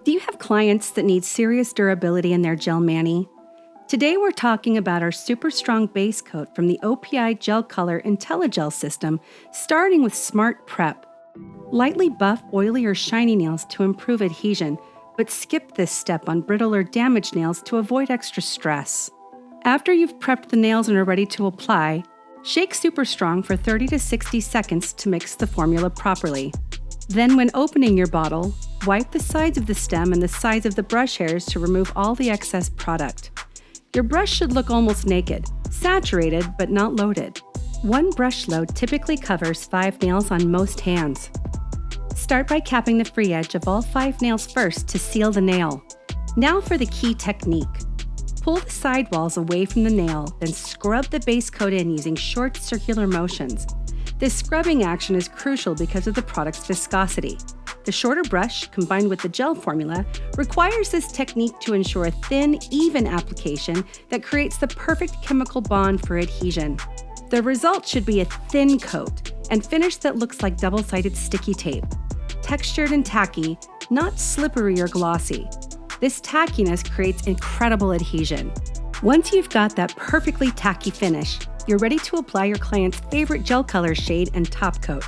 Do you have clients that need serious durability in their gel mani? Today we're talking about our super strong base coat from the OPI Gel Color IntelliGel system, starting with Smart Prep. Lightly buff, oily, or shiny nails to improve adhesion, but skip this step on brittle or damaged nails to avoid extra stress. After you've prepped the nails and are ready to apply, shake Super Strong for 30 to 60 seconds to mix the formula properly. Then when opening your bottle, wipe the sides of the stem and the sides of the brush hairs to remove all the excess product. Your brush should look almost naked, saturated but not loaded. One brush load typically covers 5 nails on most hands. Start by capping the free edge of all 5 nails first to seal the nail. Now for the key technique. Pull the sidewalls away from the nail, then scrub the base coat in using short circular motions. This scrubbing action is crucial because of the product's viscosity. The shorter brush, combined with the gel formula, requires this technique to ensure a thin, even application that creates the perfect chemical bond for adhesion. The result should be a thin coat and finish that looks like double-sided sticky tape. Textured and tacky, not slippery or glossy. This tackiness creates incredible adhesion. Once you've got that perfectly tacky finish, you're ready to apply your client's favorite gel color shade and top coat.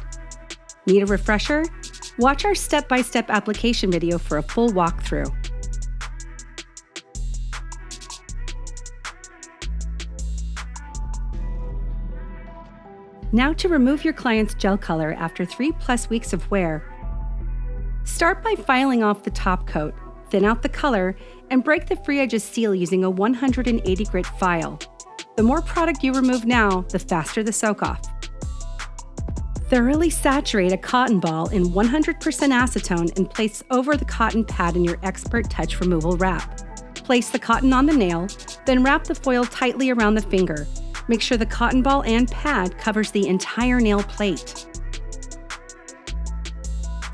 Need a refresher? Watch our step-by-step application video for a full walkthrough. Now to remove your client's gel color after 3+ weeks of wear. Start by filing off the top coat, thin out the color, and break the free edges seal using a 180 grit file. The more product you remove now, the faster the soak-off. Thoroughly saturate a cotton ball in 100% acetone and place over the cotton pad in your Expert Touch removal wrap. Place the cotton on the nail, then wrap the foil tightly around the finger. Make sure the cotton ball and pad covers the entire nail plate.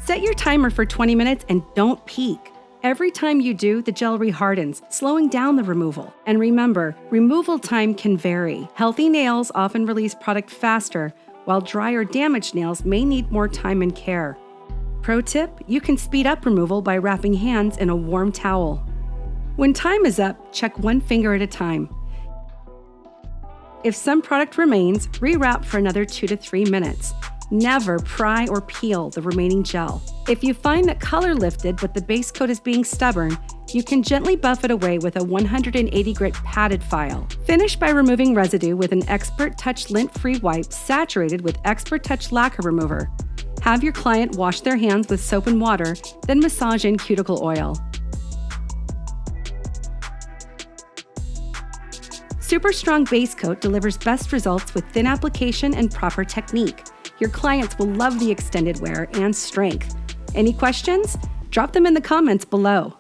Set your timer for 20 minutes and don't peek. Every time you do, the gel rehardens, slowing down the removal. And remember, removal time can vary. Healthy nails often release product faster, while dry or damaged nails may need more time and care. Pro tip, you can speed up removal by wrapping hands in a warm towel. When time is up, check one finger at a time. If some product remains, rewrap for another 2 to 3 minutes. Never pry or peel the remaining gel. If you find that color lifted but the base coat is being stubborn, you can gently buff it away with a 180 grit padded file. Finish by removing residue with an Expert Touch lint-free wipe saturated with Expert Touch lacquer remover. Have your client wash their hands with soap and water, then massage in cuticle oil. Super Strong Base Coat delivers best results with thin application and proper technique. Your clients will love the extended wear and strength. Any questions? Drop them in the comments below.